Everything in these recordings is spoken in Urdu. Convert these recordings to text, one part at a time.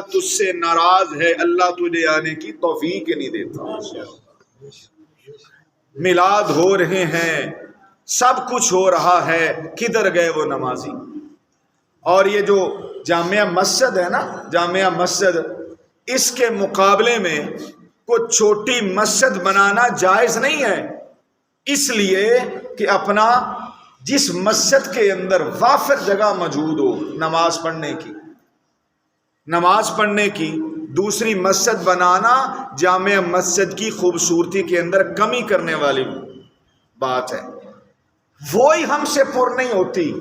تجھ سے ناراض ہے، اللہ تجھے آنے کی توفیق نہیں دیتا۔ میلاد ہو رہے ہیں، سب کچھ ہو رہا ہے، کدھر گئے وہ نمازی؟ اور یہ جو جامعہ مسجد ہے نا، جامعہ مسجد، اس کے مقابلے میں کوئی چھوٹی مسجد بنانا جائز نہیں ہے، اس لیے کہ اپنا جس مسجد کے اندر وافر جگہ موجود ہو نماز پڑھنے کی، دوسری مسجد بنانا جامع مسجد کی خوبصورتی کے اندر کمی کرنے والی بات ہے۔ وہی ہم سے پر نہیں ہوتی،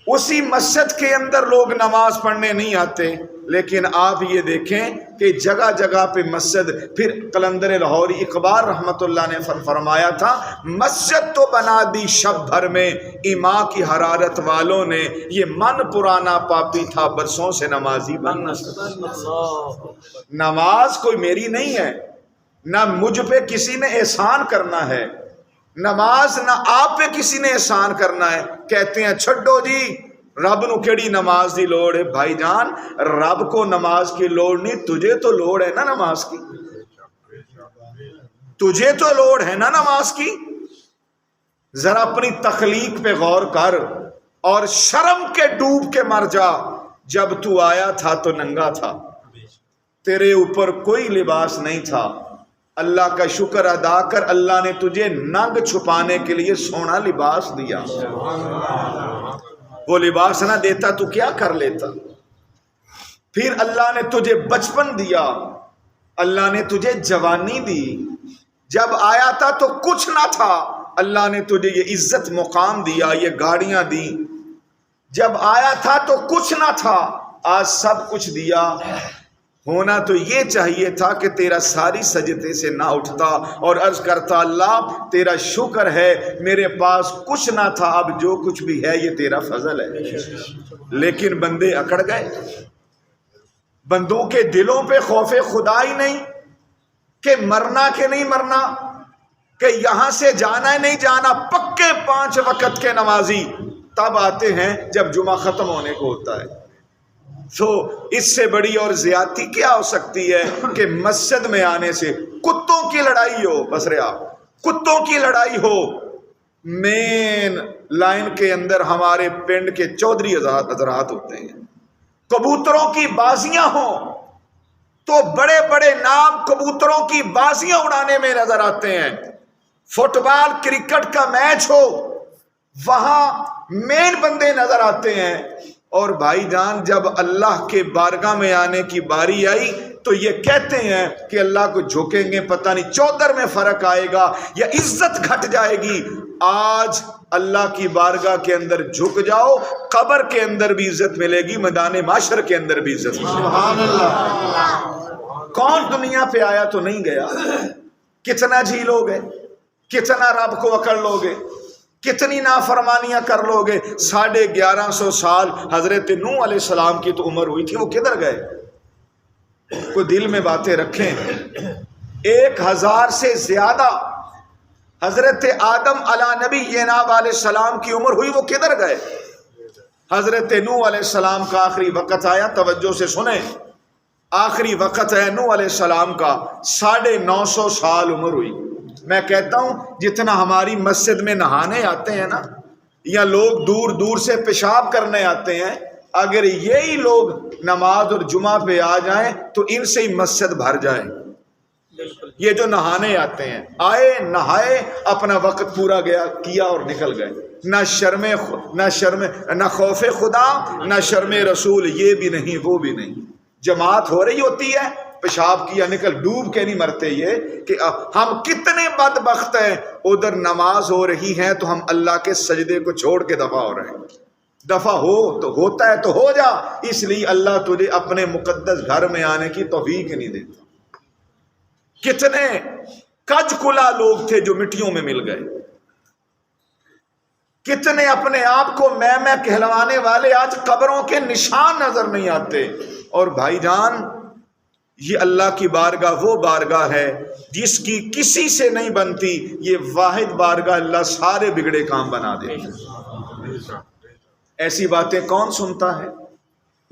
اسی مسجد کے اندر لوگ نماز پڑھنے نہیں آتے، لیکن آپ یہ دیکھیں کہ جگہ جگہ پہ مسجد۔ پھر قلندر لاہوری اقبال رحمت اللہ نے فرمایا تھا، مسجد تو بنا دی شب بھر میں ایمان کی حرارت والوں نے، یہ من پرانا پاپی تھا برسوں سے نمازی بن نہ سکا۔ نماز کوئی میری نہیں ہے، نہ مجھ پہ کسی نے احسان کرنا ہے، نماز نہ آپ پہ کسی نے احسان کرنا ہے۔ کہتے ہیں چھڈو جی رب نو کیڑی نماز دی لوڑ ہے؟ بھائی جان، رب کو نماز کی لوڑ نہیں، تجھے تو لوڑ ہے نا نماز کی، تجھے تو لوڑ ہے نا نماز کی۔ ذرا اپنی تخلیق پہ غور کر اور شرم کے ڈوب کے مر جا۔ جب تو آیا تھا تو ننگا تھا، تیرے اوپر کوئی لباس نہیں تھا، اللہ کا شکر ادا کر، اللہ نے تجھے ننگ چھپانے کے لیے سونا لباس دیا۔ وہ لباس نہ دیتا تو کیا کر لیتا؟ پھر اللہ نے تجھے بچپن دیا، اللہ نے تجھے جوانی دی، جب آیا تھا تو کچھ نہ تھا، اللہ نے تجھے یہ عزت مقام دیا، یہ گاڑیاں دی۔ جب آیا تھا تو کچھ نہ تھا، آج سب کچھ دیا۔ ہونا تو یہ چاہیے تھا کہ تیرا ساری سجدے سے نہ اٹھتا اور عرض کرتا، اللہ تیرا شکر ہے میرے پاس کچھ نہ تھا، اب جو کچھ بھی ہے یہ تیرا فضل ہے۔ لیکن بندے اکڑ گئے، بندوں کے دلوں پہ خوف خدا ہی نہیں کہ مرنا کہ نہیں مرنا، کہ یہاں سے جانا ہے نہیں جانا۔ پکے 5 وقت کے نمازی تب آتے ہیں جب جمعہ ختم ہونے کو ہوتا ہے۔ تو اس سے بڑی اور زیادتی کیا ہو سکتی ہے کہ مسجد میں آنے سے کتوں کی لڑائی ہو، بس رہا کتوں کی لڑائی ہو، مین لائن کے اندر ہمارے پنڈ کے چودھری حضرات ہوتے ہیں، کبوتروں کی بازیاں ہوں تو بڑے بڑے نام کبوتروں کی بازیاں اڑانے میں نظر آتے ہیں۔ فٹ بال کرکٹ کا میچ ہو، وہاں مین بندے نظر آتے ہیں۔ اور بھائی جان، جب اللہ کے بارگاہ میں آنے کی باری آئی تو یہ کہتے ہیں کہ اللہ کو جھکیں گے، پتہ نہیں چودر میں فرق آئے گا یا عزت گھٹ جائے گی۔ آج اللہ کی بارگاہ کے اندر جھک جاؤ، قبر کے اندر بھی عزت ملے گی، میدان محشر کے اندر بھی عزت ملے گی۔ سبحان اللہ۔ کون دنیا پہ آیا تو نہیں گیا؟ کتنا جھیلو گے، کتنا رب کو اکڑ لو گے، کتنی نافرمانیاں کر لو گے۔ 1150 سال حضرت نوح علیہ السلام کی تو عمر ہوئی تھی، وہ کدھر گئے؟ کوئی دل میں باتیں رکھیں۔ 1000 سے زیادہ حضرت آدم علیہ نبی علیہ السلام کی عمر ہوئی، وہ کدھر گئے؟ حضرت نوح علیہ السلام کا آخری وقت آیا، توجہ سے سنیں، آخری وقت ہے نوح علیہ السلام کا، 950 سال عمر ہوئی۔ میں کہتا ہوں جتنا ہماری مسجد میں نہانے آتے ہیں نا، یا لوگ دور دور سے پیشاب کرنے آتے ہیں، اگر یہی لوگ نماز اور جمعہ پہ آ جائیں تو ان سے ہی مسجد بھر جائے۔ یہ جو نہانے آتے ہیں، آئے نہائے، اپنا وقت پورا گیا کیا اور نکل گئے، نہ خوف خدا نہ شرم رسول، یہ بھی نہیں وہ بھی نہیں۔ جماعت ہو رہی ہوتی ہے، پیشاب کیا نکل، ڈوب کے نہیں مرتے۔ یہ کہ ہم کتنے بدبخت ہیں، ادھر نماز ہو رہی ہے تو ہم اللہ کے سجدے کو چھوڑ کے دفع ہو رہے ہیں۔ دفع ہو تو ہوتا ہے تو ہو جا، اس لیے اللہ تجھے اپنے مقدس گھر میں آنے کی توفیق نہیں دیتا۔ کتنے کج کلا لوگ تھے جو مٹیوں میں مل گئے، کتنے اپنے آپ کو میں کہلوانے والے آج قبروں کے نشان نظر نہیں آتے۔ اور بھائی جان، یہ اللہ کی بارگاہ وہ بارگاہ ہے جس کی کسی سے نہیں بنتی، یہ واحد بارگاہ اللہ سارے بگڑے کام بنا دے۔ ایسی باتیں کون سنتا ہے؟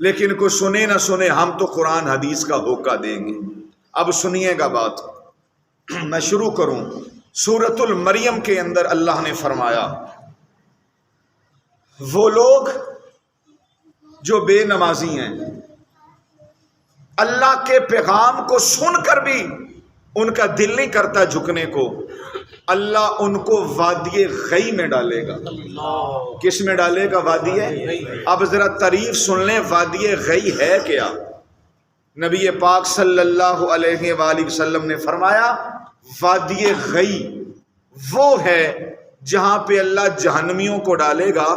لیکن کوئی سنے نہ سنے، ہم تو قرآن حدیث کا ہوکا دیں گے۔ اب سنیے گا بات، میں شروع کروں۔ سورۃ المریم کے اندر اللہ نے فرمایا وہ لوگ جو بے نمازی ہیں، اللہ کے پیغام کو سن کر بھی ان کا دل نہیں کرتا جھکنے کو، اللہ ان کو وادی غی میں ڈالے گا۔ کس میں ڈالے گا؟ وادی ہے۔ اب ذرا تعریف سن لیں، وادی غی ہے کیا؟ نبی پاک صلی اللہ علیہ وآلہ وسلم نے فرمایا وادی غی وہ ہے جہاں پہ اللہ جہنمیوں کو ڈالے گا۔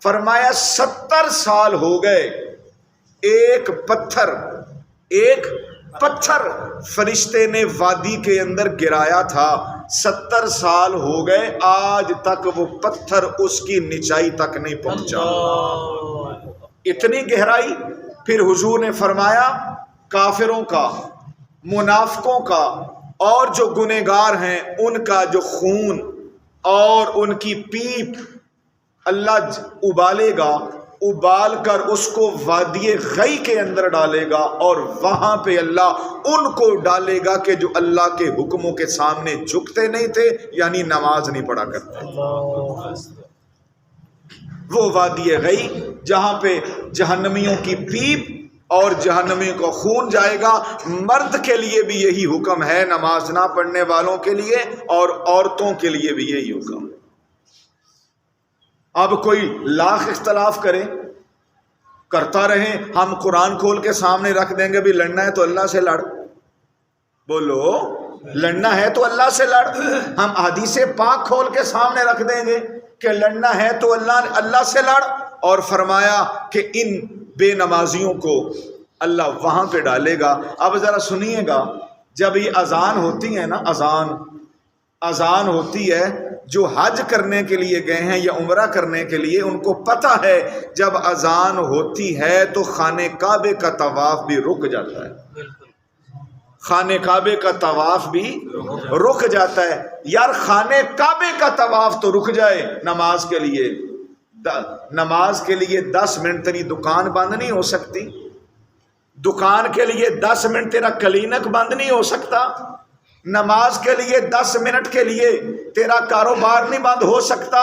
فرمایا 70 سال ہو گئے ایک پتھر فرشتے نے وادی کے اندر گرایا تھا، 70 سال ہو گئے، آج تک وہ پتھر اس کی نچائی تک نہیں پہنچا، اتنی گہرائی۔ پھر حضور نے فرمایا کافروں کا، منافقوں کا اور جو گنہگار ہیں ان کا جو خون اور ان کی پیپ اللہ ابالے گا، ابال کر اس کو وادی غی کے اندر ڈالے گا، اور وہاں پہ اللہ ان کو ڈالے گا کہ جو اللہ کے حکموں کے سامنے جھکتے نہیں تھے، یعنی نماز نہیں پڑھا کرتے۔ وہ وادی غی جہاں پہ جہنمیوں کی پیپ اور جہنمیوں کو خون جائے گا۔ مرد کے لیے بھی یہی حکم ہے نماز نہ پڑھنے والوں کے لیے، اور عورتوں کے لیے بھی یہی حکم۔ اب کوئی لاکھ اختلاف کرتا رہے، ہم قرآن کھول کے سامنے رکھ دیں گے بھی لڑنا ہے تو اللہ سے لڑ، بولو لڑنا ہے تو اللہ سے لڑ۔ ہم حدیث پاک کھول کے سامنے رکھ دیں گے کہ لڑنا ہے تو اللہ سے لڑ، اور فرمایا کہ ان بے نمازیوں کو اللہ وہاں پہ ڈالے گا۔ اب ذرا سنیے گا، جب یہ اذان ہوتی ہے نا، اذان ہوتی ہے، جو حج کرنے کے لیے گئے ہیں یا عمرہ کرنے کے لیے ان کو پتہ ہے جب اذان ہوتی ہے تو خانہ کعبے کا طواف بھی رک جاتا ہے، خانہ کعبے کا طواف بھی رک جاتا ہے۔ یار خانہ کعبے کا طواف تو رک جائے نماز کے لیے، نماز کے لیے 10 منٹ تیری دکان بند نہیں ہو سکتی، دکان کے لیے 10 منٹ تیرا کلینک بند نہیں ہو سکتا، نماز کے لیے 10 منٹ کے لیے تیرا کاروبار نہیں بند ہو سکتا۔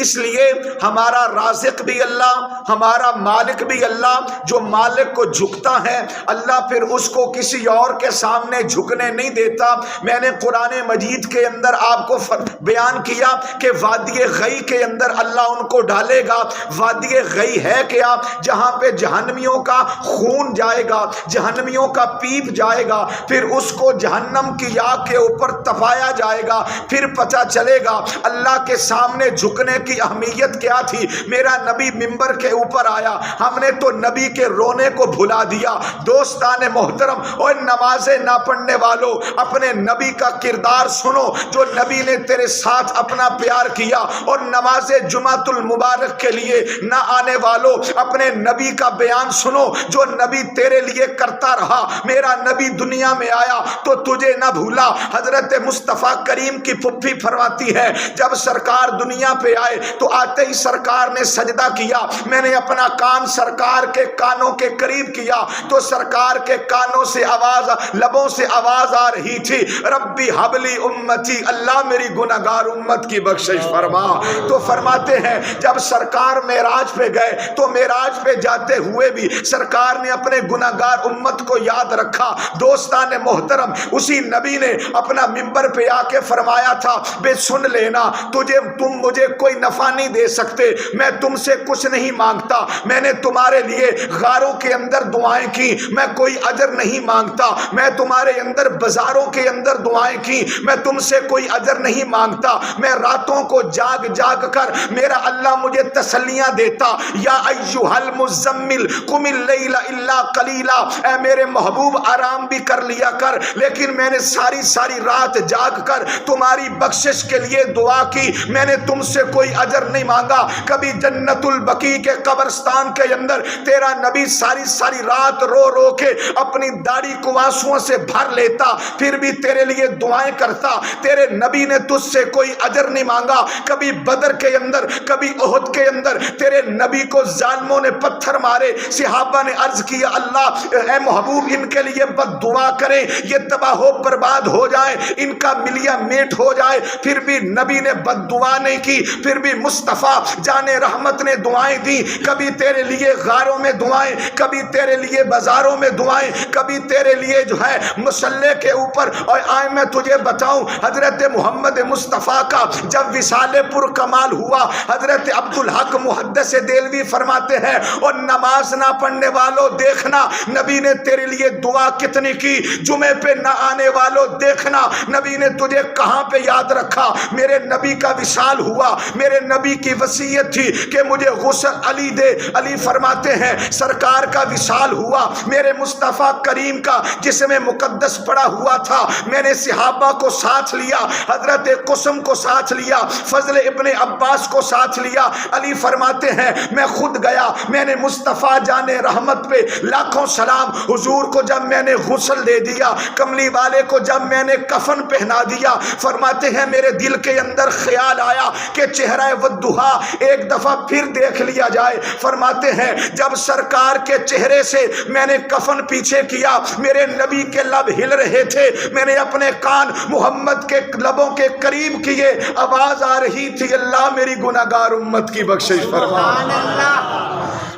اس لیے ہمارا رازق بھی اللہ، ہمارا مالک بھی اللہ، جو مالک کو جھکتا ہے اللہ پھر اس کو کسی اور کے سامنے جھکنے نہیں دیتا۔ میں نے قرآن مجید کے اندر آپ کو بیان کیا کہ وادی غی کے اندر اللہ ان کو ڈالے گا۔ وادی غی ہے کیا؟ جہاں پہ جہنمیوں کا خون جائے گا، جہنمیوں کا پیپ جائے گا، پھر اس کو جہنم کی آگ کے اوپر تپایا جائے گا، پھر پتہ چلے گا اللہ کے سامنے جھکنے کی اہمیت کیا تھی۔ میرا نبی منبر کے اوپر آیا، ہم نے تو نبی کے رونے کو بھلا دیا۔ دوستان محترم اور نمازیں نہ پڑھنے والوں، اپنے نبی کا کردار سنو، جو نبی نے تیرے ساتھ اپنا پیار کیا، اور نماز جمعۃ المبارک کے لیے نہ آنے والوں اپنے نبی کا بیان سنو، جو نبی تیرے لیے کرتا رہا۔ میرا نبی دنیا میں آیا تو تجھے نہ بھولا۔ حضرت مصطفیٰ کریم کی پھپھی فرماتی ہے جب سرکار دنیا پہ آئے تو آتے ہی سرکار نے سجدہ کیا، میں نے اپنا کان سرکار کے کانوں کے قریب کیا تو سرکار کے کانوں سے آواز، لبوں سے آواز آ رہی تھی، ربی حبلی امتی، اللہ میری گناہگار امت کی بخشش فرما۔ تو فرماتے ہیں جب سرکار معراج پہ گئے تو معراج پہ جاتے ہوئے بھی سرکار نے اپنے گناہگار امت کو یاد رکھا۔ دوستان محترم، اسی نبی نے اپنا منبر پہ آ کے فرمایا تھا بے سن لینا، تم مجھے کوئی نفع نہیں دے سکتے، میں تم سے کچھ نہیں مانگتا، میں نے تمہارے لیے غاروں کے اندر دعائیں کی، میں کوئی اجر نہیں مانگتا، میں تمہارے اندر بازاروں کے اندر دعائیں کی، میں تم سے کوئی اجر نہیں مانگتا، میں راتوں کو جاگ جاگ کر میرا اللہ مجھے تسلیاں دیتا، یا ایھا المزمل قم اللیل الا قلیلا، اے میرے محبوب آرام بھی کر لیا کر، لیکن میں نے ساری رات جاگ کر تمہاری بخشش کے لیے دعا کی، میں نے تم سے کوئی اجر نہیں مانگا۔ کبھی جنت البقیع کے قبرستان کے اندر تیرا نبی ساری ساری رات رو رو کے اپنی داڑھی کو آنسوؤں سے بھر لیتا، پھر بھی تیرے لیے دعائیں کرتا۔ تیرے نبی نے تجھ سے کوئی اجر نہیں مانگا۔ کبھی بدر کے اندر، کبھی احد کے اندر تیرے نبی کو ظالموں نے پتھر مارے، صحابہ نے عرض کیا اللہ اے محبوب ان کے لیے بد دعا کریں، یہ تباہ و برباد ہو جائیں، ان کا ملیا میٹ ہو جائے، پھر بھی نبی نے بد دعا نہیں کی، پھر بھی مصطفیٰ جان رحمت نے دعائیں دی۔ کبھی تیرے لیے غاروں میں دعائیں، کبھی تیرے لیے بازاروں میں دعائیں، کبھی تیرے لیے جو ہے مصلی کے اوپر۔ اور آئے میں تجھے بتاؤں حضرت محمد مصطفیٰ کا جب وصال پر کمال ہوا، حضرت عبدالحق محدث دہلوی فرماتے ہیں اور نماز نہ پڑھنے والوں دیکھنا نبی نے تیرے لیے دعا کتنی کی، جمعے پہ نہ آنے والوں دیکھنا نبی نے تجھے کہاں پہ یاد رکھا۔ میرے نبی کا وصال ہوا، میرے نبی کی وصیت تھی کہ مجھے غسل علی دے، علی فرماتے ہیں سرکار کا وصال ہوا، میرے مصطفیٰ کریم کا جسم مقدس پڑا ہوا تھا، میں نے صحابہ کو ساتھ لیا، حضرت قسم کو ساتھ لیا، فضل ابن عباس کو ساتھ لیا۔ علی فرماتے ہیں میں خود گیا، میں نے مصطفیٰ جان رحمت پہ لاکھوں سلام، حضور کو جب میں نے غسل دے دیا، کملی والے کو جب میں نے کفن پہنا دیا، فرماتے ہیں میرے دل کے اندر خیال آیا کہ چہرہ والضحیٰ ایک دفعہ پھر دیکھ لیا جائے۔ فرماتے ہیں جب سرکار کے چہرے سے میں نے کفن پیچھے کیا، میرے نبی کے لب ہل رہے تھے، میں نے اپنے کان محمد کے لبوں کے قریب کیے، آواز آ رہی تھی اللہ میری گناہگار امت کی بخشش فرما،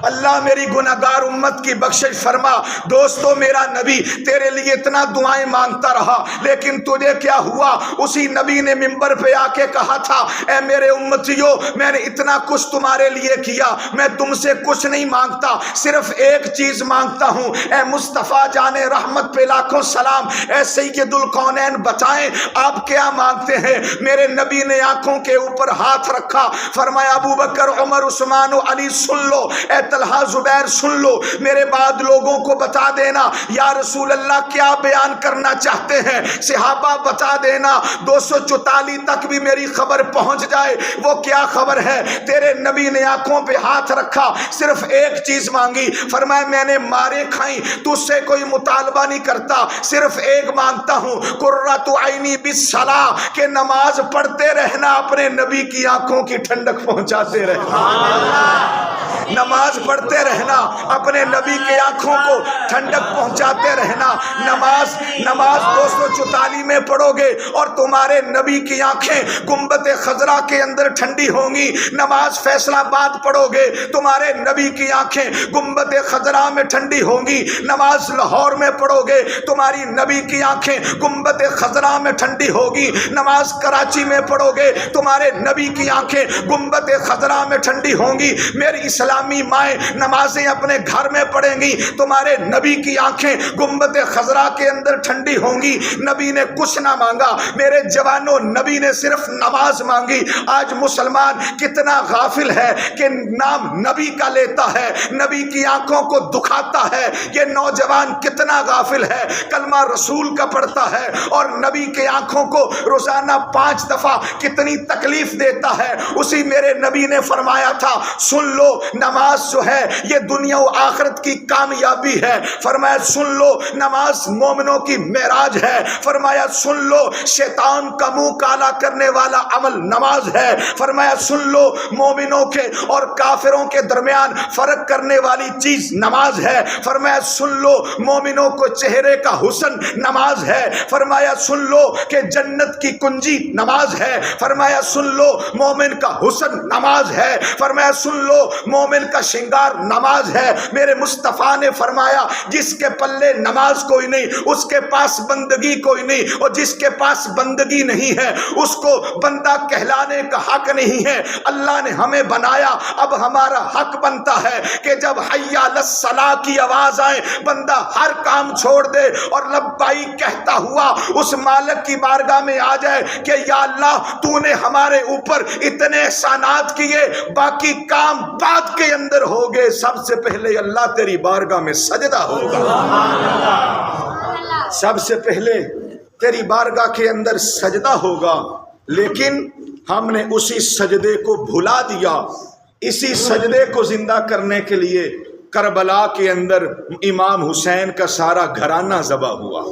اللہ میری گناہگار امت کی بخشش فرما۔ دوستو میرا نبی تیرے لیے اتنا دعائیں مانگتا رہا، لیکن تجھے کیا ہوا؟ اسی نبی نے منبر پہ آ کے کہا تھا اے میرے امتیوں میں نے اتنا کچھ تمہارے لیے کیا، میں تم سے کچھ نہیں مانگتا، صرف ایک چیز مانگتا ہوں، اے مصطفیٰ جان رحمت پہ لاکھوں سلام، اے سید الکونین بتائیں آپ کیا مانگتے ہیں؟ میرے نبی نے آنکھوں کے اوپر ہاتھ رکھا، فرمایا ابو بکر عمر عثمان و علی سن لو، اے طلحہ زبیر سن لو، میرے بعد لوگوں کو بتا دینا یا رسول اللہ کیا بیان کرنا چاہتے ہیں، صحابہ بتا دینا 244 تک بھی میری خبر پہنچ جائے۔ وہ کیا خبر ہے؟ تیرے نبی نے آنکھوں پہ ہاتھ رکھا، صرف ایک چیز مانگی، فرمایا میں نے مارے کھائیں تجھ سے کوئی مطالبہ نہیں کرتا، صرف ایک مانگتا ہوں قرۃ عینی بالصلاۃ، کہ نماز پڑھتے رہنا، اپنے نبی کی آنکھوں کی ٹھنڈک پہنچاتے رہنا، نماز پڑھتے رہنا، اپنے نبی کے آنکھوں کو ٹھنڈک پہنچاتے رہنا۔ نماز 244 میں پڑھو گے اور تمہارے نبی کی آنکھیں گنبد خضرا کے اندر ٹھنڈی ہوں گی۔ نماز فیصل آباد پڑھو گے تمہارے نبی کی آنکھیں گنبد خضرا میں ٹھنڈی ہوں گی۔ نماز لاہور میں پڑھو گے تمہاری نبی کی آنکھیں گنبد خضرا میں ٹھنڈی ہوگی۔ نماز کراچی میں پڑھو گے تمہارے نبی کی آنکھیں گنبد خضرا میں ٹھنڈی ہوں گی۔ میری اسلامی مائیں نمازیں اپنے گھر میں پڑھیں گی، تمہارے نبی کی آنکھیں گنبد خضرا کے اندر ٹھنڈی ہوں گی۔ نبی نے کچھ نہ مانگا، میرے جوانوں نبی نے صرف نماز مانگی۔ آج مسلمان کتنا غافل ہے کہ نام نبی کا لیتا ہے، نبی کی آنکھوں کو دکھاتا ہے۔ یہ نوجوان کتنا غافل ہے، کلمہ رسول کا پڑھتا ہے اور نبی کے آنکھوں کو روزانہ 5 دفعہ کتنی تکلیف دیتا ہے۔ اسی میرے نبی نے فرمایا تھا سن لو نماز جو ہے یہ دنیا و آخرت کی کامیابی ہے، فرمایا سن لو نماز مومنوں کی معراج ہے، فرمایا سن لو شیطان کا منہ کالا کرنے والا عمل نماز ہے، فرمایا سن لو مومنوں کے اور کافروں کے درمیان فرق کرنے والی چیز نماز ہے، فرمایا سن لو مومنوں کو چہرے کا حسن نماز ہے، فرمایا سن لو کہ جنت کی کنجی نماز ہے، فرمایا سن لو مومن کا حسن نماز ہے، فرمایا سن لو مومن کا شنگار نماز ہے۔ میرے مصطفیٰ نے فرمایا جس کے پلے نماز کوئی نہیں اس کے پاس بندگی کوئی نہیں، اور جس کے پاس بندگی نہیں ہے اس کو بندہ کہلانے کا حق نہیں ہے۔ اللہ نے ہمیں بنایا، اب ہمارا حق بنتا ہے کہ جب حی علی الصلاۃ کی آواز آئے بندہ ہر کام چھوڑ دے اور لبیک کہتا ہوا اس مالک کی بارگاہ میں آ جائے کہ یا اللہ تو نے ہمارے اوپر اتنے احسانات کیے، باقی کام بعد کے اندر ہوگے، سب سے پہلے اللہ تیری بارگاہ میں سجدہ ہوگا، سب سے پہلے تیری بارگاہ کے اندر سجدہ ہوگا۔ لیکن ہم نے اسی سجدے کو بھلا دیا. اسی سجدے کو زندہ کرنے کے لیے کربلا کے اندر امام حسین کا سارا گھرانہ ذبح ہوا.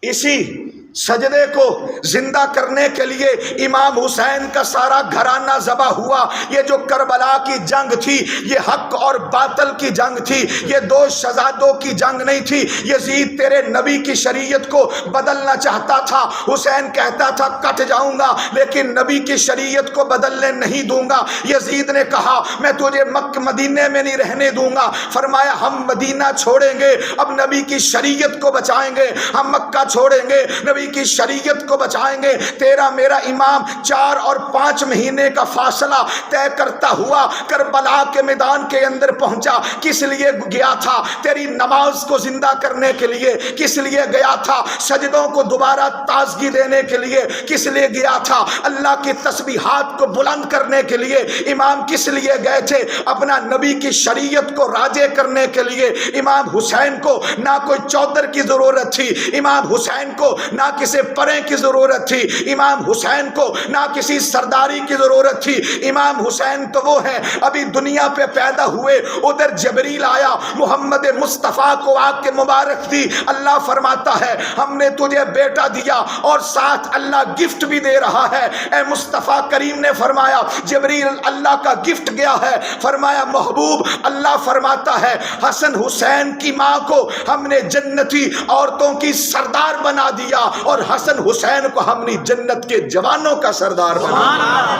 اسی سجدے کو زندہ کرنے کے لیے امام حسین کا سارا گھرانہ ذبح ہوا. یہ جو کربلا کی جنگ تھی یہ حق اور باطل کی جنگ تھی, یہ دو شہزادوں کی جنگ نہیں تھی. یزید تیرے نبی کی شریعت کو بدلنا چاہتا تھا. حسین کہتا تھا کٹ جاؤں گا لیکن نبی کی شریعت کو بدلنے نہیں دوں گا. یزید نے کہا میں تجھے مکہ مدینے میں نہیں رہنے دوں گا. فرمایا ہم مدینہ چھوڑیں گے, اب نبی کی شریعت کو بچائیں گے. ہم مکہ چھوڑیں گے, نبی کی شریعت کو بچائیں گے. تیرا میرا امام 4 اور 5 مہینے کا فاصلہ طے کرتا ہوا کربلا کے میدان کے اندر پہنچا. کس لیے گیا تھا؟ تیری نماز کو زندہ کرنے کے لیے. کس لیے گیا تھا؟ سجدوں کو دوبارہ تازگی دینے کے لیے. کس لیے گیا تھا؟ اللہ کی تسبیحات کو بلند کرنے کے لیے. امام کس لیے گئے تھے؟ اپنا نبی کی شریعت کو راجے کرنے کے لیے. امام حسین کو نہ کوئی چودر کی ضرورت تھی, امام حسین کو نہ کسی پرے کی ضرورت تھی, امام حسین کو نہ کسی سرداری کی ضرورت تھی. امام حسین تو وہ ہے ابھی دنیا پہ پیدا ہوئے, ادھر جبریل آیا, محمد مصطفیٰ کو آگ کے مبارک دی. اللہ فرماتا ہے ہم نے تجھے بیٹا دیا اور ساتھ اللہ گفٹ بھی دے رہا ہے. اے مصطفیٰ کریم نے فرمایا جبریل اللہ کا گفٹ گیا ہے. فرمایا محبوب اللہ فرماتا ہے حسن حسین کی ماں کو ہم نے جنتی عورتوں کی سردار بنا دیا اور حسن حسین کو ہم نے جنت کے جوانوں کا سردار بنا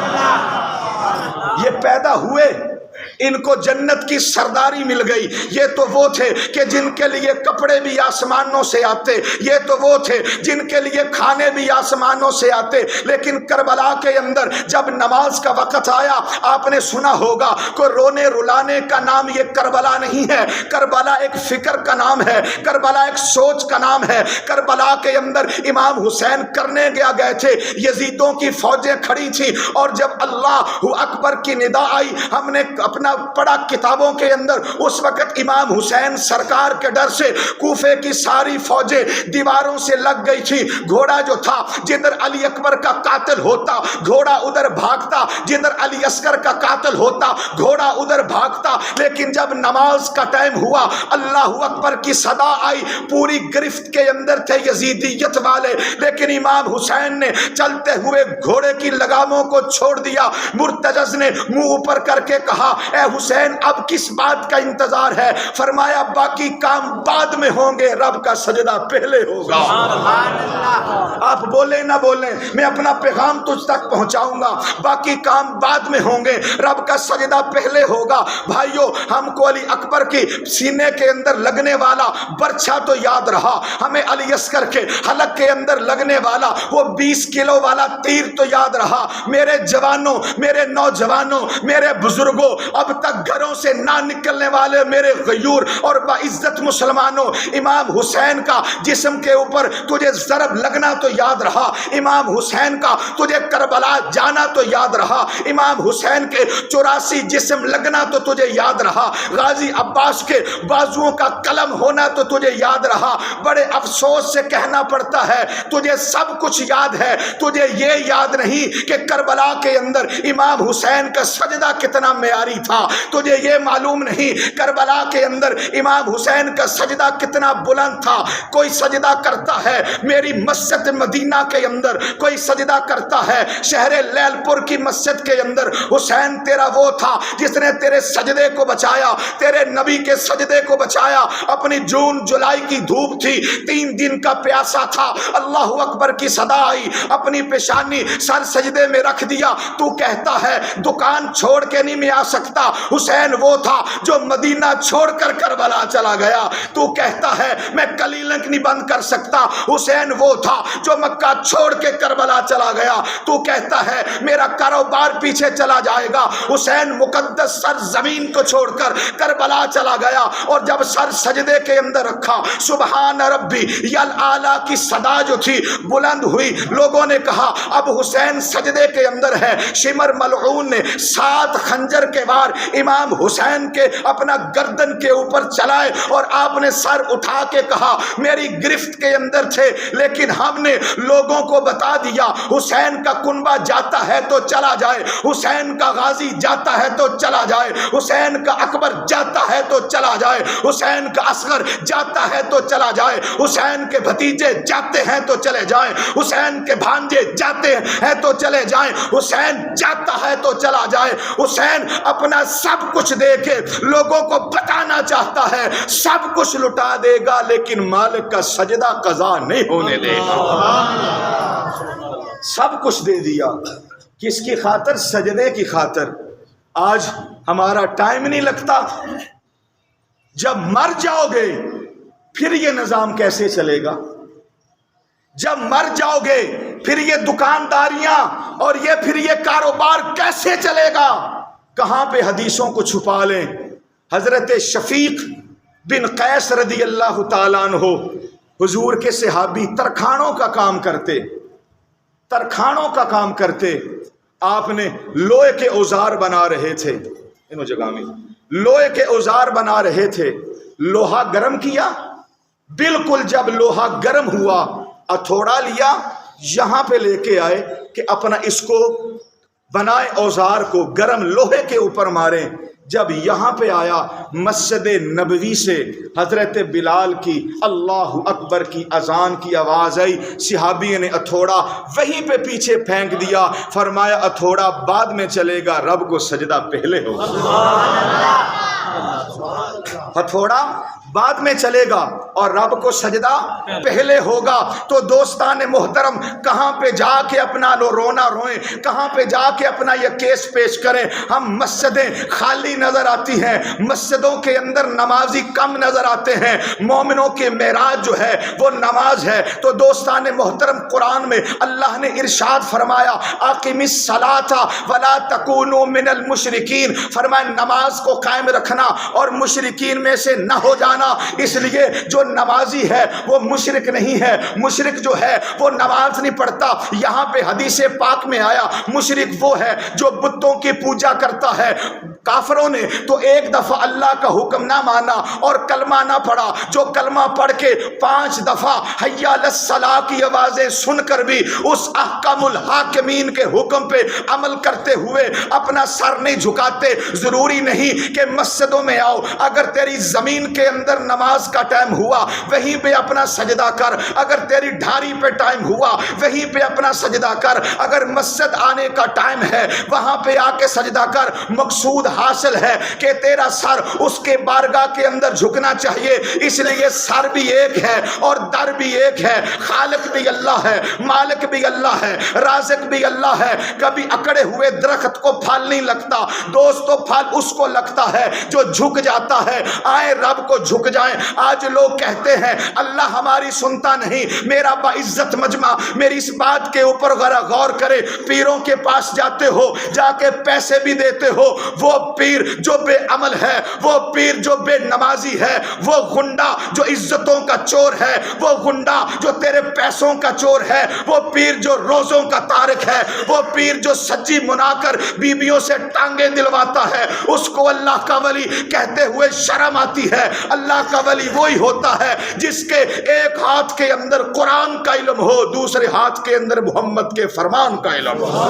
دیا. یہ پیدا ہوئے, ان کو جنت کی سرداری مل گئی. یہ تو وہ تھے کہ جن کے لیے کپڑے بھی آسمانوں سے آتے, یہ تو وہ تھے جن کے لیے کھانے بھی آسمانوں سے آتے. لیکن کربلا کے اندر جب نماز کا وقت آیا, آپ نے سنا ہوگا کوئی رونے رلانے کا نام یہ کربلا نہیں ہے. کربلا ایک فکر کا نام ہے, کربلا ایک سوچ کا نام ہے. کربلا کے اندر امام حسین کرنے گئے تھے, یزیدوں کی فوجیں کھڑی تھی اور جب اللہ اکبر کی ندا آئی, ہم نے اپنا پڑھا کتابوں کے اندر, اس وقت امام حسین سرکار کے ڈر سے کوفے کی ساری فوجیں دیواروں سے لگ گئی تھی. گھوڑا جو تھا جدھر علی اکبر کا قاتل ہوتا گھوڑا ادھر بھاگتا, جدھر علی اصغر کا قاتل ہوتا گھوڑا ادھر بھاگتا. لیکن جب نماز کا ٹائم ہوا, اللہ اکبر کی صدا آئی, پوری گرفت کے اندر تھے یزیدیت والے. لیکن امام حسین نے چلتے ہوئے گھوڑے کی لگاموں کو چھوڑ دیا. مرتجز نے منہ اوپر کر کے کہا اے حسین اب کس بات کا انتظار ہے؟ فرمایا باقی کام بعد میں ہوں گے, رب کا سجدہ پہلے ہوگا. آپ بولیں نہ بولیں میں اپنا پیغام تجھ تک پہنچاؤں گا. باقی کام بعد میں ہوں گے, رب کا سجدہ پہلے ہوگا. بھائیو ہم کو علی اکبر کی سینے کے اندر لگنے والا برچھا تو یاد رہا, ہمیں علی اصغر کے حلق کے اندر لگنے والا وہ 20 کلو والا تیر تو یاد رہا. میرے جوانوں, میرے نوجوانوں, میرے بزرگوں, اب تک گھروں سے نہ نکلنے والے میرے غیور اور باعزت مسلمانوں, امام حسین کا جسم کے اوپر تجھے ضرب لگنا تو یاد رہا. امام حسین کا تجھے کربلا جانا تو یاد رہا. امام حسین کے 84 جسم لگنا تو تجھے یاد رہا. غازی عباس کے بازوؤں کا قلم ہونا تو تجھے یاد رہا. بڑے افسوس سے کہنا پڑتا ہے تجھے سب کچھ یاد ہے, تجھے یہ یاد نہیں کہ کربلا کے اندر امام حسین کا سجدہ کتنا معیاری تھا. تجھے یہ معلوم نہیں کربلا کے اندر امام حسین کا سجدہ کتنا بلند تھا. کوئی سجدہ کرتا ہے میری مسجد مدینہ کے اندر, کوئی سجدہ کرتا ہے شہر لیل پور کی مسجد کے اندر. حسین تیرا وہ تھا جس نے تیرے سجدے کو بچایا, تیرے نبی کے سجدے کو بچایا. اپنی جون جولائی کی دھوپ تھی, 3 دن کا پیاسا تھا, اللہ اکبر کی صدا آئی, اپنی پیشانی سر سجدے میں رکھ دیا. تو کہتا ہے دکان چھوڑ کے نہیں میں آ سکتا. حسین وہ تھا جو مدینہ چھوڑ کر کربلا چلا گیا. تو کہتا ہے میں کلیلنک نہیں بند کر سکتا. حسین وہ تھا جو مکہ چھوڑ کے کربلا چلا گیا. تو کہتا ہے میرا کاروبار پیچھے چلا جائے گا. حسین مقدس سر زمین کو چھوڑ کر کربلا چلا گیا اور جب سر سجدے کے اندر رکھا سبحان ربی یلاعلیٰ کی صدا جو تھی بلند ہوئی. لوگوں نے کہا اب حسین سجدے کے اندر ہے. شمر ملعون نے 7 خنجر کے وار تلوار امام حسین کے اپنا گردن کے اوپر چلائے اور آپ نے سر اٹھا کے کہا میری گرفت کے اندر تھے لیکن ہم نے لوگوں کو بتا دیا حسین کا کنبہ جاتا ہے تو چلا جائے، حسین کا غازی جاتا ہے تو چلا جائے، حسین کا اکبر جاتا ہے تو چلا جائے، حسین کا اصغر جاتا ہے تو چلا جائے، حسین کے بھتیجے جاتے ہیں تو چلے جائیں، حسین کے بھانجے جاتے ہیں تو چلے جائیں، حسین جاتا ہے تو چلا جائے۔ حسین اپنا سب کچھ دے کے لوگوں کو بتانا چاہتا ہے سب کچھ لٹا دے گا لیکن مالک کا سجدہ قضا نہیں ہونے دے گا۔ سب کچھ دے دیا، کس کی خاطر؟ سجدے کی خاطر۔ آج ہمارا ٹائم نہیں لگتا، جب مر جاؤ گے پھر یہ نظام کیسے چلے گا؟ جب مر جاؤ گے پھر یہ دکانداریاں اور پھر یہ کاروبار کیسے چلے گا؟ کہاں پہ حدیثوں کو چھپا لیں؟ حضرت شفیق بن قیس رضی اللہ تعالیٰ عنہ حضور کے صحابی ترکھانوں کا کام کرتے، ترکھانوں کا کام کرتے۔ آپ نے لوہے کے اوزار بنا رہے تھے، انہوں جگہ میں لوہے کے اوزار بنا رہے تھے، لوہا گرم کیا، بالکل جب لوہا گرم ہوا ہتھوڑا لیا، یہاں پہ لے کے آئے کہ اپنا اس کو بنائے اوزار کو گرم لوہے کے اوپر ماریں۔ جب یہاں پہ آیا مسجد نبوی سے حضرت بلال کی اللہ اکبر کی اذان کی آواز آئی، صحابی نے ہتھوڑا وہیں پہ پیچھے پھینک دیا، فرمایا ہتھوڑا بعد میں چلے گا، رب کو سجدہ پہلے ہوگا۔ ہتھوڑا بعد میں چلے گا اور رب کو سجدہ پہلے ہوگا۔ تو دوستان محترم کہاں پہ جا کے اپنا رونا روئیں، کہاں پہ جا کے اپنا یہ کیس پیش کریں؟ ہم مسجدیں خالی نظر آتی ہیں، مسجدوں کے اندر نمازی کم نظر آتے ہیں، مومنوں کے معراج جو ہے وہ نماز ہے۔ تو دوستان محترم قرآن میں اللہ نے ارشاد فرمایا اقم الصلاۃ ولا تکونوا من المشرکین، فرمایا نماز کو قائم رکھنا اور مشرکین میں سے نہ ہو جانا۔ اس لیے جو نمازی ہے وہ مشرک نہیں ہے، مشرک جو ہے وہ نماز نہیں پڑھتا۔ یہاں پہ حدیث پاک میں آیا مشرک وہ ہے جو بتوں کی پوجا کرتا ہے۔ کافروں نے تو ایک دفعہ اللہ کا حکم نہ مانا اور کلمہ نہ پڑھا، جو کلمہ پڑھ کے 5 دفعہ حی علی الصلاۃ کی آوازیں سن کر بھی اس احکم الحاکمین کے حکم پہ عمل کرتے ہوئے اپنا سر نہیں جھکاتے۔ ضروری نہیں کہ مسجدوں میں آؤ، اگر تیری زمین کے اندر نماز کا ٹائم ہوا وہیں پہ اپنا سجدہ کر، اگر تیری ڈھاری پہ ٹائم ہوا وہیں پہ اپنا سجدہ کر، اگر مسجد آنے کا ٹائم ہے وہاں پہ آ کے سجدہ کر۔ مقصود حاصل ہے کہ تیرا سر اس کے بارگاہ کے اندر جھکنا چاہیے، اس لیے سر بھی ایک ہے اور در بھی ایک ہے، خالق بھی اللہ ہے، مالک بھی اللہ ہے، رازق بھی اللہ ہے۔ کبھی اکڑے ہوئے درخت کو پھل نہیں لگتا دوستو، پھل اس کو لگتا ہے جو جھک جاتا ہے۔ آئے رب کو جھک جائیں۔ آج لوگ کہتے ہیں اللہ ہماری سنتا نہیں، میرا باعزت مجمع میری اس بات کے اوپر غور کرے، پیروں کے پاس جاتے ہو، جا کے پیسے بھی دیتے ہو، وہ پیر جو بے عمل ہے، وہ پیر جو بے نمازی ہے، وہ گنڈا جو عزتوں کا چور ہے، وہ گنڈا جو تیرے پیسوں کا چور ہے، وہ پیر جو روزوں کا تارک ہے، وہ پیر جو سچی منا کر بیبیوں سے ٹانگیں دلواتا ہے، اس کو اللہ کا ولی کہتے ہوئے شرم آتی ہے۔ اللہ کا ولی وہی ہوتا ہے جس کے ایک ہاتھ کے اندر قرآن کا علم ہو، دوسرے ہاتھ کے اندر محمد کے فرمان کا علم ہو۔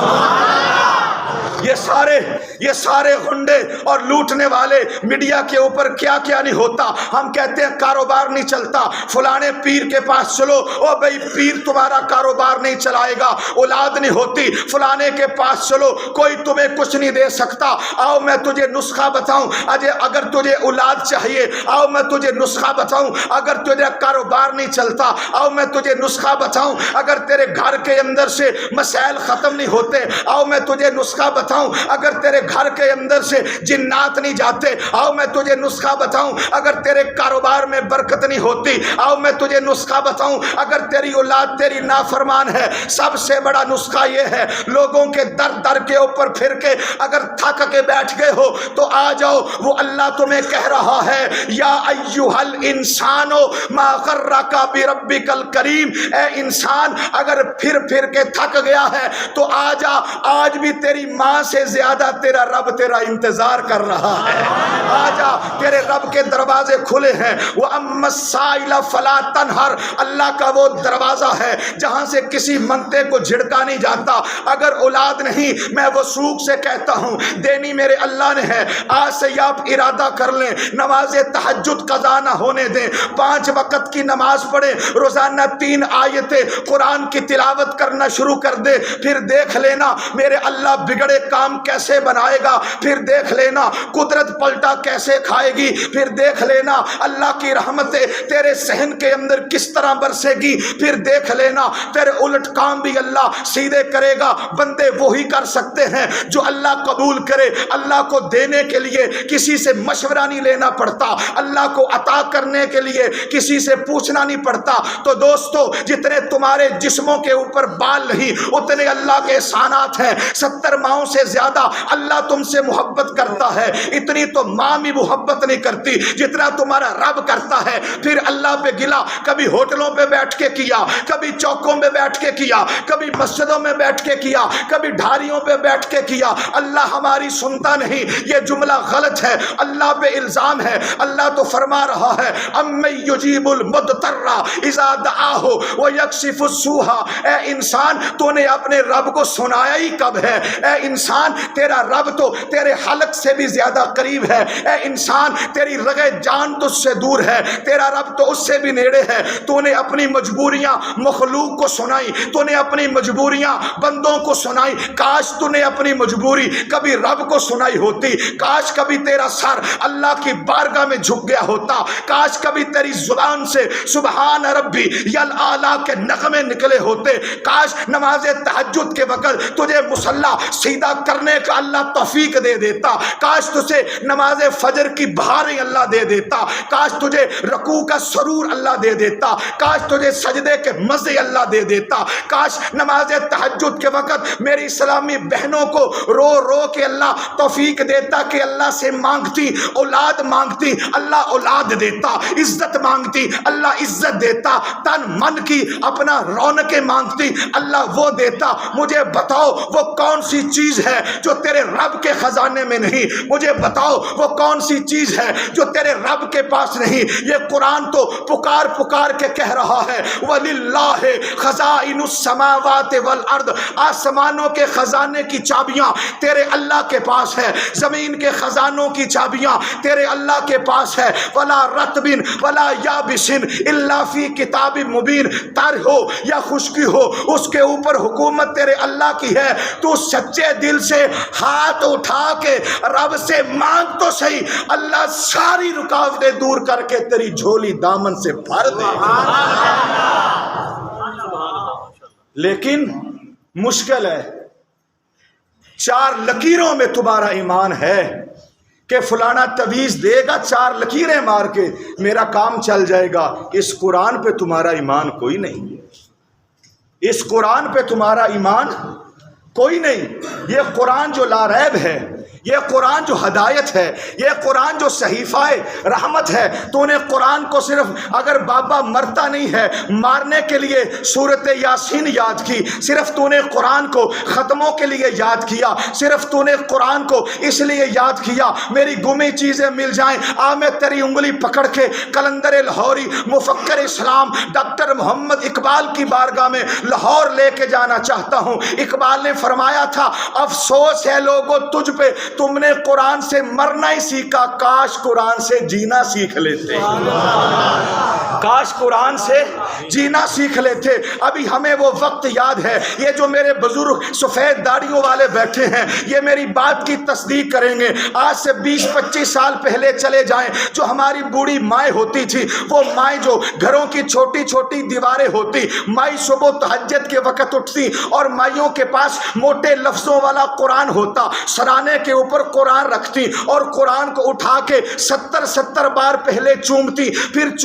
یہ سارے غنڈے اور لوٹنے والے میڈیا کے اوپر کیا کیا نہیں ہوتا۔ ہم کہتے ہیں کاروبار نہیں چلتا، فلانے پیر کے پاس چلو، او بھائی پیر تمہارا کاروبار نہیں چلائے گا، اولاد نہیں ہوتی، فلانے کے پاس چلو کوئی تمہیں کچھ نہیں دے سکتا۔ آؤ میں تجھے نسخہ بتاؤں، اگر تجھے اولاد چاہیے آؤ میں تجھے نسخہ بتاؤں، اگر تجھے کاروبار نہیں چلتا آؤ میں تجھے نسخہ بتاؤں، اگر تیرے گھر کے اندر سے مسائل ختم نہیں ہوتے آؤ میں تجھے نسخہ بتاؤں، اگر تیرے گھر کے اندر سے جنات نہیں جاتے آؤ میں تجھے نسخہ بتاؤں، اگر تیرے کاروبار میں برکت نہیں ہوتی آؤ میں تجھے نسخہ بتاؤں، اگر تیری اولاد تیری نافرمان ہے۔ سب سے بڑا نسخہ یہ ہے، لوگوں کے در در کے اوپر پھر کے اگر تھک کے بیٹھ گئے ہو تو آ جاؤ، وہ اللہ تمہیں کہہ رہا ہے یا ایھا الانسان ما غرک بربک الکریم، اے انسان اگر پھر کے تھک گیا ہے تو آ جا، آج بھی تیری ماں سے زیادہ تیرا رب تیرا انتظار کر رہا ہے. آجا تیرے رب کے دروازے کھلے ہیں. وَأَمَّا السَّائِلَ فَلَا تَنْهَرْ, اللہ کا وہ دروازہ ہے جہاں سے کسی منگتے کو جھڑکا نہیں جاتا. اگر اولاد نہیں, میں وثوق سے کہتا ہوں دینی میرے اللہ نے ہے. آج سے آپ ارادہ کر لیں, نماز تہجد قضا نہ ہونے دیں, 5 وقت کی نماز پڑھیں, روزانہ 3 آیتیں قرآن کی تلاوت کرنا شروع کر دے. پھر دیکھ لینا میرے اللہ بگڑے کام کیسے بنائے گا. پھر دیکھ لینا قدرت پلٹا کیسے کھائے گی. پھر دیکھ لینا اللہ کی رحمتیں تیرے صحن کے اندر کس طرح برسے گی. پھر دیکھ لینا تیرے الٹ کام بھی اللہ سیدھے کرے گا. بندے وہی کر سکتے ہیں جو اللہ قبول کرے. اللہ کو دینے کے لیے کسی سے مشورہ نہیں لینا پڑتا, اللہ کو عطا کرنے کے لیے کسی سے پوچھنا نہیں پڑتا. تو دوستو, جتنے تمہارے جسموں کے اوپر بال نہیں اتنے اللہ کے احسانات ہیں. 70 ماؤں سے زیادہ اللہ تم سے محبت کرتا ہے. اتنی تو ماں بھی محبت نہیں کرتی جتنا تمہارا رب کرتا ہے. پھر اللہ پہ گلا کبھی ہوٹلوں پہ بیٹھ کے کیا, کبھی چوکوں پہ بیٹھ کے کیا, کبھی مسجدوں میں بیٹھ کے کیا, کبھی ڈھاریوں پہ بیٹھ کے کیا. اللہ ہماری سنتا نہیں, یہ جملہ غلط ہے, اللہ پہ الزام ہے. اللہ تو فرما رہا ہے اَمَّن یُجِیبُ الْمُضْطَرَّ اِذَا دَعَاهُ وَیَکْشِفُ السُّوءَ. اے انسان تو نے اپنے رب کو سنایا ہی کب ہے. اے انسان تیرا رب تو تیرے حلق سے بھی زیادہ قریب ہے. اے انسان تیری رگے جان تجھ سے دور ہے, تیرا رب تو اس سے بھی نیڑے ہے. تو نے اپنی مجبوریاں مخلوق کو سنائی, تو نے اپنی مجبوریاں بندوں کو سنائی. کاش تو نے اپنی مجبوری کبھی رب کو سنائی ہوتی. کاش کبھی تیرا سر اللہ کی بارگاہ میں جھک گیا ہوتا. کاش کبھی تیری زبان سے سبحان ربی یلاعلیٰ کے نغمے نکلے ہوتے. کاش نماز تہجد کے وقت تجھے مصلی سیدھا کرنے کا اللہ توفیق دے دیتا. کاش تجھے نماز فجر کی بہاریں اللہ دے دیتا. کاش تجھے رکوع کا سرور اللہ دے دیتا. کاش تجھے سجدے کے مزے اللہ دے دیتا. کاش نماز تہجد کے وقت میری اسلامی بہنوں کو رو رو کے اللہ توفیق دیتا کہ اللہ سے مانگتی, اولاد مانگتی اللہ اولاد دیتا, عزت مانگتی اللہ عزت دیتا, تن من کی اپنا رونقیں مانگتی اللہ وہ دیتا. مجھے بتاؤ وہ کون سی چیز ہے جو تیرے رب کے خزانے میں نہیں. مجھے بتاؤ وہ کون سی چیز ہے جو تیرے رب کے پاس نہیں. یہ قرآن تو پکار پکار کے کہہ رہا ہے وَلِلَّهِ خَزَائِنُ السَّمَاوَاتِ وَالْأَرْضِ. آسمانوں کے خزانے کی چابیاں تیرے اللہ کے پاس ہے, زمین کے خزانوں کی چابیاں تیرے اللہ کے پاس ہے. وَلَا رَطْبٍ وَلَا يَابِسٍ إِلَّا فِي كِتَابٍ مُبِينٍ. تر ہو یا خشکی ہو اس کے اوپر حکومت تیرے اللہ کی ہے. تو سچے دل سے ہاتھ اٹھا کے رب سے مانگ تو صحیح, اللہ ساری رکاوٹیں دور کر کے تیری جھولی دامن سے بھر دے. لیکن مشکل ہے. 4 لکیروں میں تمہارا ایمان ہے کہ فلانا تویز دے گا 4 لکیریں مار کے میرا کام چل جائے گا. اس قرآن پہ تمہارا ایمان کوئی نہیں. اس قرآن پہ تمہارا ایمان کوئی نہیں. یہ قرآن جو لا ریب ہے, یہ قرآن جو ہدایت ہے, یہ قرآن جو صحیفہ رحمت ہے. تو نے قرآن کو صرف اگر بابا مرتا نہیں ہے مارنے کے لیے سورت یاسین یاد کی, صرف تو نے قرآن کو ختموں کے لیے یاد کیا, صرف تو نے قرآن کو اس لیے یاد کیا میری گمی چیزیں مل جائیں. میں تیری انگلی پکڑ کے کلندر لاہوری مفکر اسلام ڈاکٹر محمد اقبال کی بارگاہ میں لاہور لے کے جانا چاہتا ہوں. اقبال نے فرمایا تھا افسوس ہے لوگوں تجھ پہ تم نے قرآن سے مرنا ہی سیکھا, کاش قرآن سے جینا سیکھ لیتے. کاش قرآن سے جینا سیکھ لیتے. ابھی ہمیں وہ وقت یاد ہے, یہ جو میرے بزرگ سفید داڑھیوں والے بیٹھے ہیں یہ میری بات کی تصدیق کریں گے. آج سے 20-25 سال پہلے چلے جائیں, جو ہماری بوڑھی مائیں ہوتی تھی, وہ مائیں جو گھروں کی چھوٹی چھوٹی دیواریں ہوتی, مائی صبح تہجد کے وقت اٹھتی اور مائیوں کے پاس موٹے لفظوں والا قرآن ہوتا, سرانے کے اوپر قرآن رکھتی اور قرآن کو اٹھا کے 70 بار پہلے چومتی, پھر